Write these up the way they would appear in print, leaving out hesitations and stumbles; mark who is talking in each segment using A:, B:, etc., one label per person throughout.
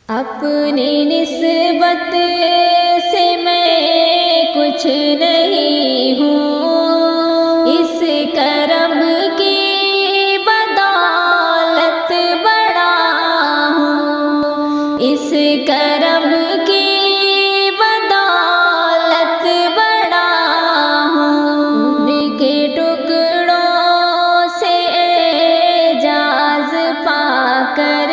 A: اپنی نسبت سے میں کچھ نہیں ہوں، اس کرم کی بدولت بڑا ہوں، اس کرم کی بدولت بڑا ہوں، ان کے ٹکڑوں سے اعجاز پا کر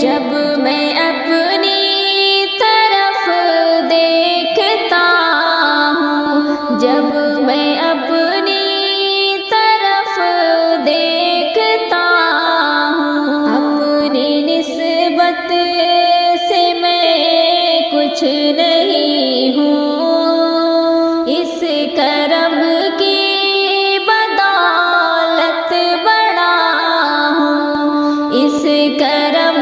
A: جب میں اپنی طرف دیکھتا ہوں، جب میں اپنی طرف دیکھتا ہوں، اپنی نسبت سے میں کچھ نہیں ہوں، اس کرم کی بدولت بڑا ہوں، اس کرم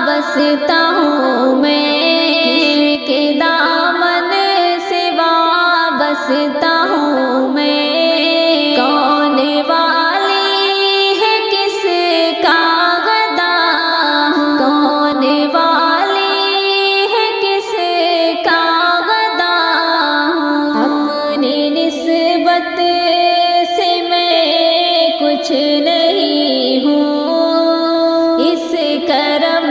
A: بستا ہوں میں، کے دامن سے وابستہ ہوں میں، کون والی ہے کس کا غدا، کون والی ہے کس کا غدا، اپنی نسبت سے میں کچھ نہیں ہوں، اس کرم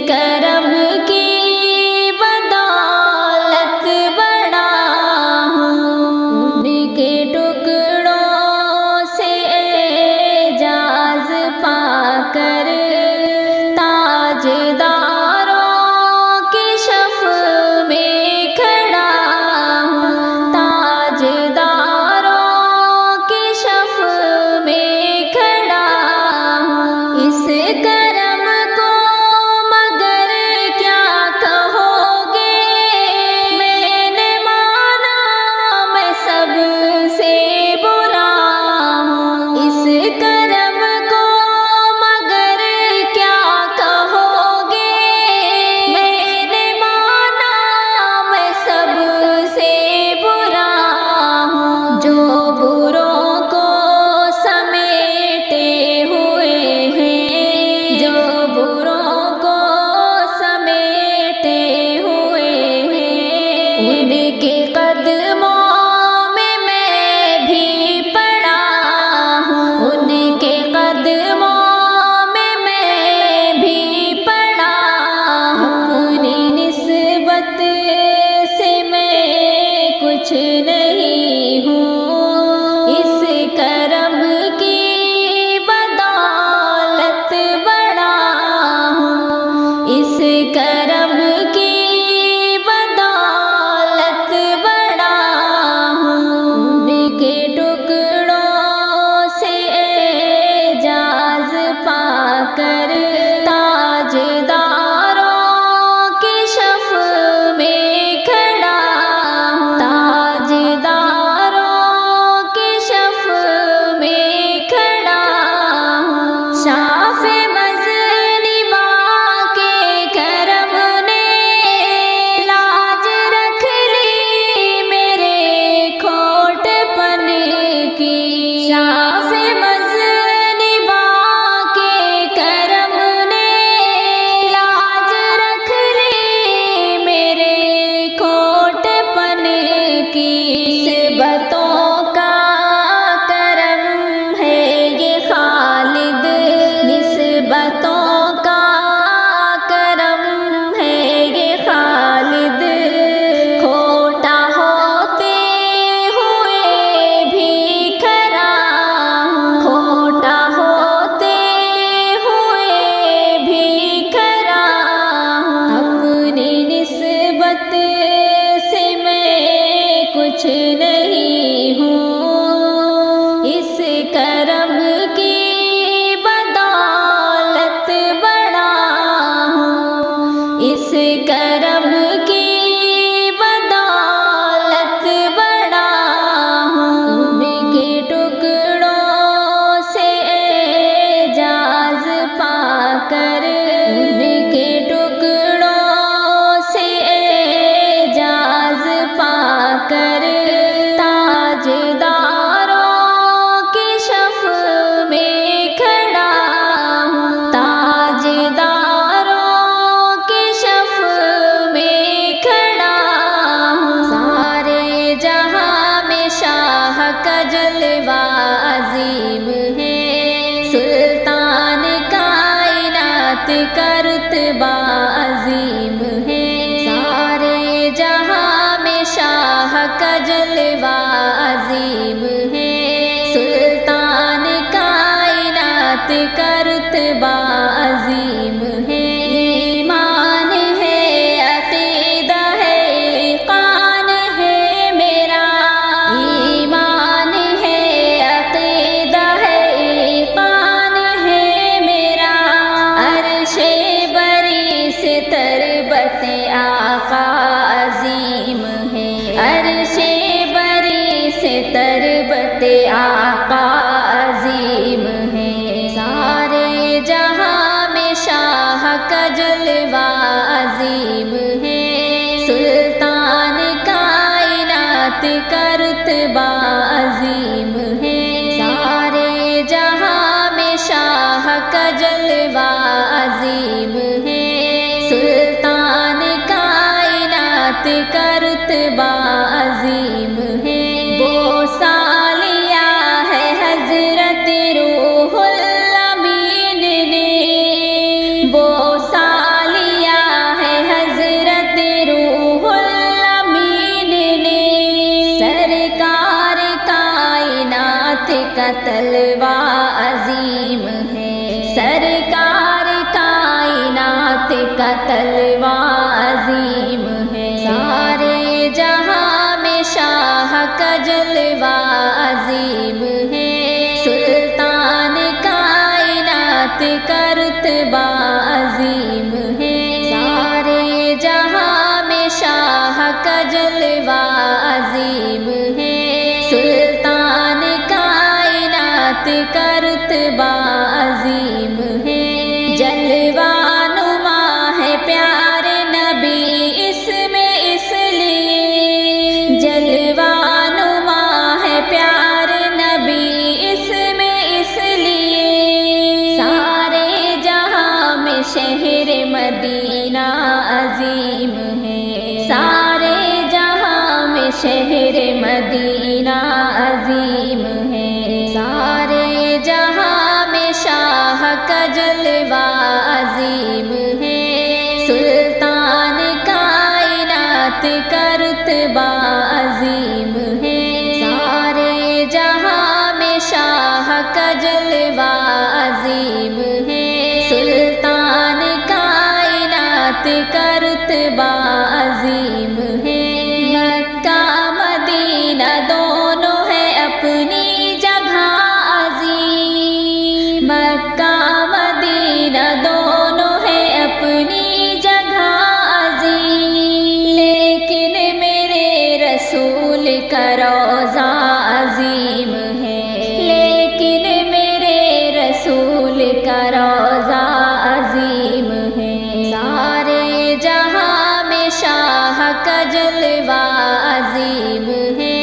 A: کرم کی بدولت بڑا ہوں، ان کے ٹکڑوں سے اعجاز پا کر تاجداروں کی صف میں کھڑا کچھ نہیں ہوں، اس کرم کی بدولت بڑا ہوں، اس کرم کی بدولت بڑا ہوں، ان کے ٹکڑوں سے اعجاز پا کر، ان کے ٹکڑوں سے اعجاز پا کر تاجداروں کی صف میں کھڑا ہوں، تاجداروں کی صف میں کھڑا ہوں، سارے جہاں میں شاہ کا جلوہ عظیم ہے، سلطان کائنات کا رتبہ عظیم ہے، سارے جہاں میں شاہ کا جلوہ عظیم ہے، سلطان کائنات کا رتبہ عظیم ہے، ایمان ہے، عقیدہ ہے، ایقان ہے میرا، ایمان ہے، عقیدہ ہے، ایقان ہے میرا، عرش بری سے تربت آقا عظیم ہے، عرش بری سے تربت آقا عظیم ہے، سارے جہاں میں شاہ کا جلوہ عظیم ہے، سلطان کائنات کا رتبہ عظیم ہے، سارے جہاں میں شاہ کا جلوہ عظیم ہے، سلطان کائنات کا رتبہ عظیم ہے، وہ سالیہ ہے حضرت روح الامین نے، وہ سالیہ ہے حضرت روح الامین نے، سرکار کائنات کا طلوہ عظیم ہے، سرکار کائنات کا طلوہ عظیم ہے، سارے جہاں میں شاہ کا جلوہ عظیم ہے، سلطان کائنات کا رتبہ عظیم ہے، سارے جہاں میں شاہ کا جلوہ عظیم ہے، سلطان کائنات کا رتبہ عظیم ہے، جلوہ نما ہے پیارے نبی اس میں اس لیے، جلوہ نما ہے پیارے نبی اس میں اس لیے، سارے جہاں میں شہر مدینہ عظیم ہے، سارے جہاں میں شہر مدینہ عظیم ہے، سارے جہاں میں شاہ کا جلوہ عظیم ہے، سلطان کائنات کا رتبہ عظیم ہے، سارے جہاں میں شاہ کا جلوہ عظیم ہے، سلطان کائنات کا رتبہ عظیم ہے، مکہ مدینہ دونوں ہے اپنی جگہ عظیم، مکہ مدینہ دونوں ہے اپنی جگہ عظیم، لیکن میرے رسول کا روضہ عظیم ہے، لیکن میرے رسول کا روضہ عظیم ہے، سارے جہاں میں شاہ کا جلوہ عظیم ہے،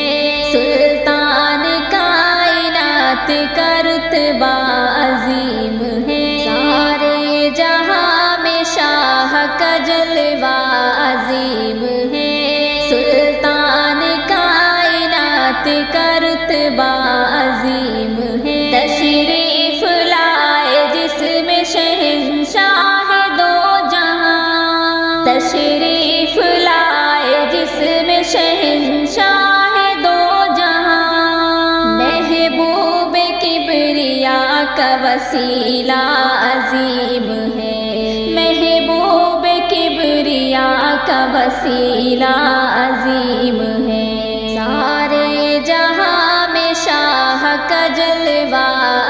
A: سلطان کائنات کا رتبہ عظیم ہے، سارے جہاں میں شاہ کا جلوہ عظیم ہے، سلطان کائنات کا رتبہ عظیم ہے، تشریف لائے جس میں شہنشاہ دو جہاں، تشریف لائے جس میں شہنشاہ دو جہاں، محبوب کبریا کا وسیلہ عظیم ہے، محبوب کبریا کا وسیلہ عظیم ہے، جلوہ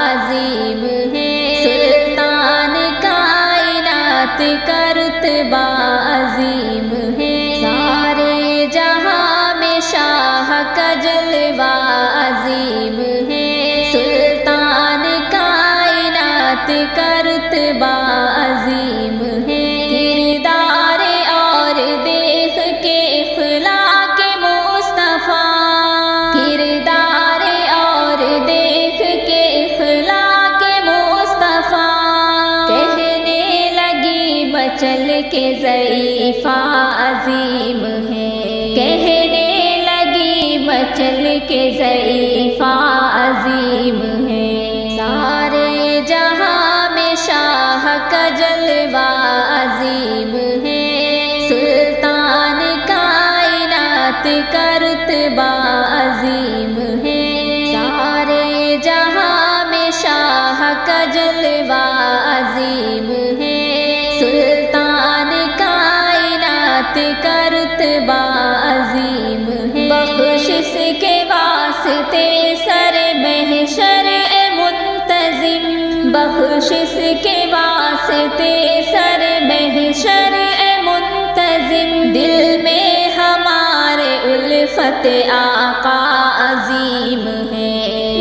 A: عظیم ہے، سلطان کائنات کا رتبہ عظیم ہے، سارے جہاں میں شاہ کا جلوہ عظیم ہے، سلطان کائنات کا رتبہ عظیم ہے، کردار اور دیکھ کے اخلاق مصطفیٰ، کردار اور دیکھ کے اخلاق مصطفیٰ، کہنے لگی بچل کے ضعیفہ عظیم ہے، کہنے لگی بچل کے ضعیفہ عظیم ہے، سارے جہاں میں شاہ کا جلوہ عظیم ہے، سلطان کائنات کا رتبہ عظیم ہے، سارے جہاں میں شاہ کا جلوہ عظیم ہے، سلطان کائنات کا رتبہ عظیم ہے، بخشش کے واسطے سر محشر منتظم، بخشش کے واسطے سر محشر منتظم، دل میں ہمارے الفت آقا عظیم ہے،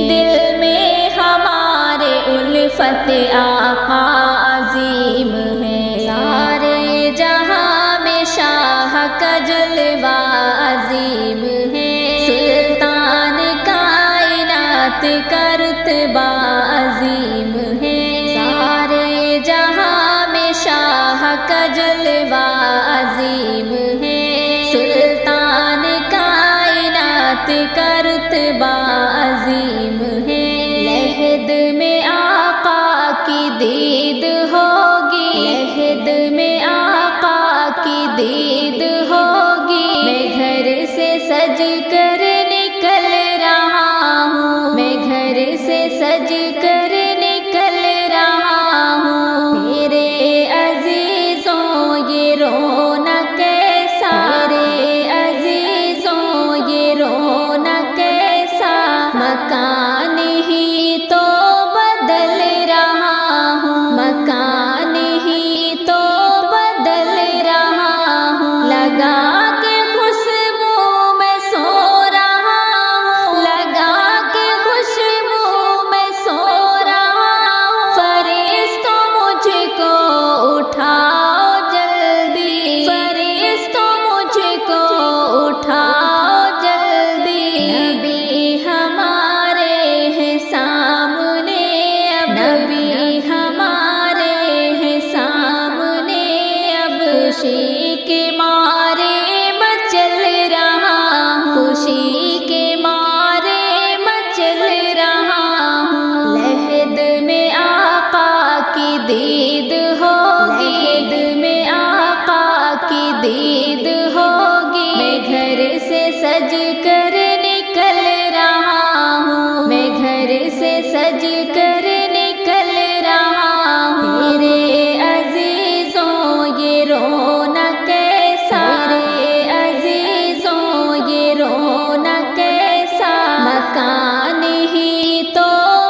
A: دل میں ہمارے الفت آقا عظیم ہے، سارے جہاں میں شاہ کا جلوہ عظیم ہے، سلطان کائنات کا رتبہ عظیم ہے، سارے جہاں میں شاہ کا جلوہ عظیم ہے، سلطان کائنات کا رتبہ عظیم ہے، لحد میں آقا کی دید ہوگی، لحد میں آقا کی دید ہوگی، میں گھر سے سج کر نکل رہا ہوں، میں گھر سے سج کر نکل رہا ہوں، میرے عزیزوں یہ رونا کیسا، میرے عزیزوں یہ رونا کیسا، مکان ہی تو بدل رہا ہوں، مکان ہی تو بدل رہا ہوں، لگا کے خوشبو میں سو رہا ہوں، لگا کے خوشبو میں سو رہا ہوں، فرشتوں مجھ کو اٹھاؤ جلدی، فرشتوں مجھ کو اٹھاؤ جلدی، نبی ہمارے ہیں سامنے اب، نبی ہمارے ہیں سامنے اب، خوشی کے مارے مچل رہا ہوں، خوشی کے مارے مچل رہا ہوں، لحد میں آقا کی دید ہوگی، لحد میں آقا کی دید ہوگی، میں گھر سے سج کر نکل رہا ہوں، میں گھر سے سج کر نکل رہا ہوں، میرے عزیزوں یہ رونا کیسا، میرے عزیزوں یہ رونا کیسا، مکان ہی تو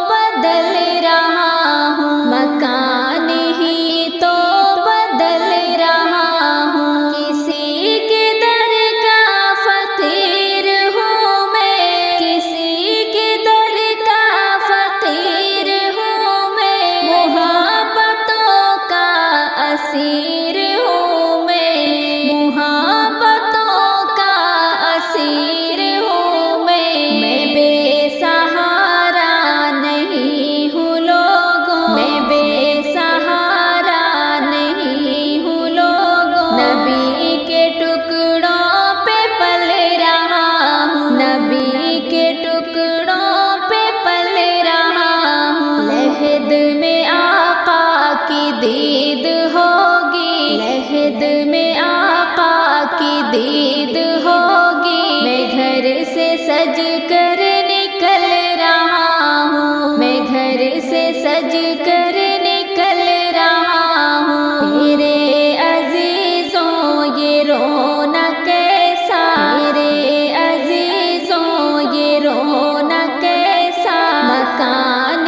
A: بدل رہا ہوں، مکان ہی تو بدل رہا ہوں، کسی کے در کا فقیر ہوں میں، کسی کے در کا فقیر ہوں میں، محبتوں کا اسیر ہوں میں، محبتوں کا اسیر ہوں میں بے سہارا نہیں ہوں لوگوں، میں بے سہارا نہیں ہوں لوگوں، نبی کے ٹکڑوں پہ پل رہا ہوں، نبی کے ٹکڑوں پہ پل رہا ہوں، لحد میں آقا کی دید ہوگی، لحد میں آقا کی دید ہوگی، میں گھر سے سج کر نکل رہا ہوں، میں گھر سے سج کر نکل رہا ہوں، میرے عزیزوں یہ رونا کیسا، میرے عزیزوں یہ رونا کیسا، مکان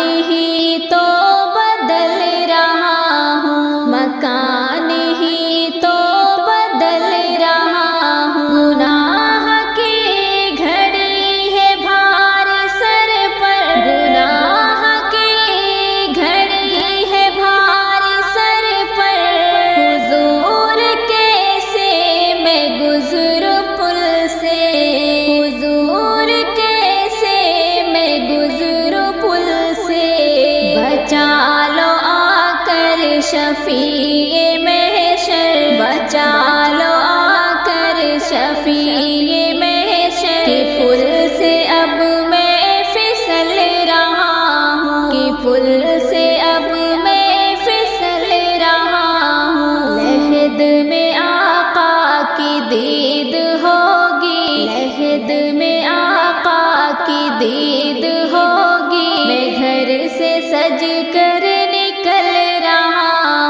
A: شفیع محشر بچا لو آ کر شفیع محشر کہ پل سے اب میں پھسل رہا ہوں کہ پل سے اب میں پھسل رہا ہوں لحد میں آقا کی دید ہوگی لحد میں آقا کی دید ہوگی میں گھر سے سج کر نکل رہا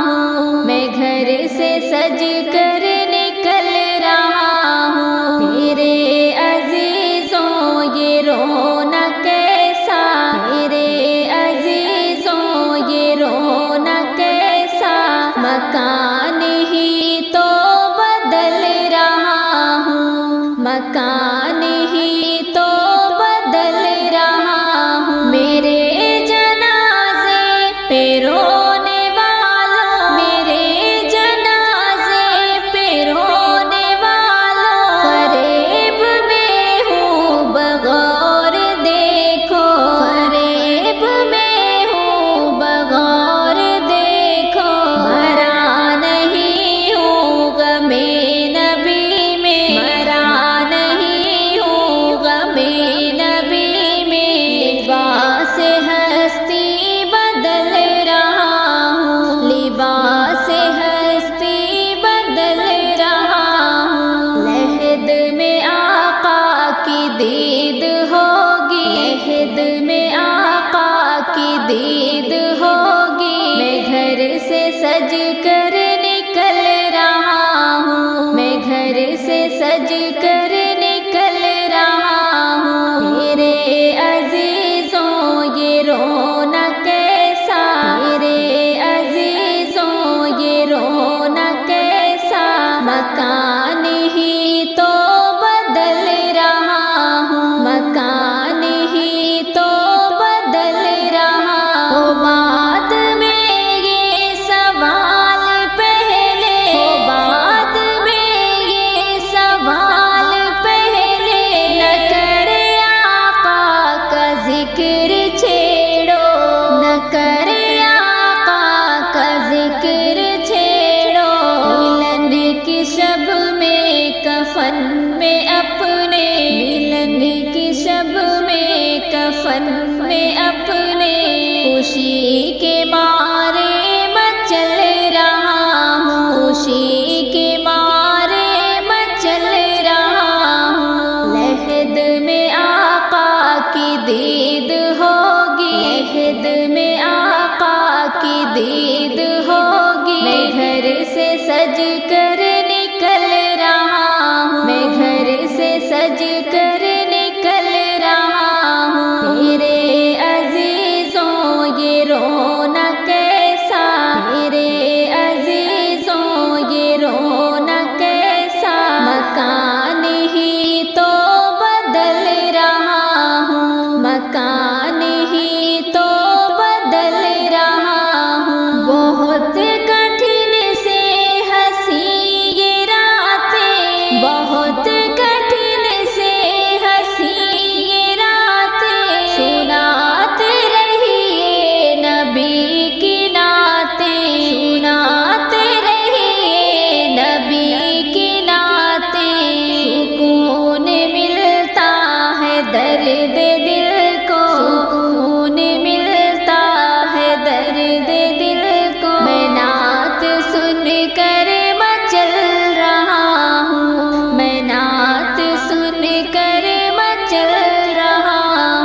A: ہوں میں گھر سے سج کر نکل رہا ہوں میرے عزیزوں یہ رونا کیسا میرے عزیزوں یہ رونا کیسا مکان ہی تو بدل رہا ہوں مکان ہی تو بدل رہا ہوں میرے جنازے پہ رونے والوں میرے جنازے پہ رونے والوں فریب میں ہوں بغور دیکھو فریب میں ہوں بغور دیکھو مرا نہیں ہوں غمِ نبی میں مرا نہیں ہوں غمِ نبی میں لباس ہستی بدل رہا ہوں لباس ہستی بدل رہا ہوں لحد میں آقا کی دید ہوگی لحد میں آقا کی دید ہوگی میں گھر سے سج کر نکل رہا ہوں میں گھر سے سج کر نکل رہا ہوں میرے عزیزوں یہ رونا کیسا میرے عزیزوں یہ رونا کیسا مکان ہی تو بدل رہا ہوں مکان ہی تو بدل رہا ہوں بعد میں یہ سوال پہلے بعد میں یہ سوال پہلے نہ کرے آقا کا ذکر چھیڑو نہ کرے آقا کا ذکر چھیڑو ملن کی شب میں کفن میں اپنے ملن کی شب میں کفن میں اپنے خوشی کے مارے مچل رہا ہوں خوشی کے مارے مچل رہا ہوں لحد میں آقا کی دید ہوگی لحد میں آقا کی دید ہوگی میں گھر سے سج کر نکل رہا ہوں میں گھر سے سج کر نکل رہا ہوں میرے عزیزوں یہ رونا کیسا میرے عزیزوں یہ رونا کیسا مکان ہی تو بدل رہا ہوں مکان ہی تو بدل رہا ہوں بہت کٹھن سے ہنسی یہ راتیں بہت کٹھن سے ہنسی یہ راتیں سناتے رہیے نبی کی نعتیں سناتے رہیے نبی کی نعتیں سکون ملتا ہے درد دل کو سکون ملتا ہے درد دل کو میں نعت سن کر مچل رہا ہوں میں نعت سن کر مچل رہا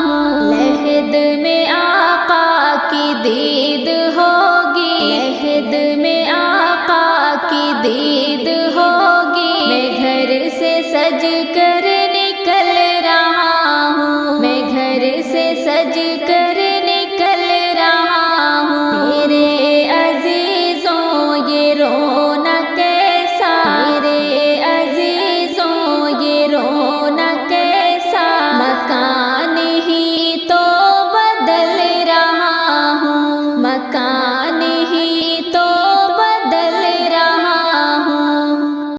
A: ہوں لحد میں آقا کی دید ہوگی لحد میں آقا کی دید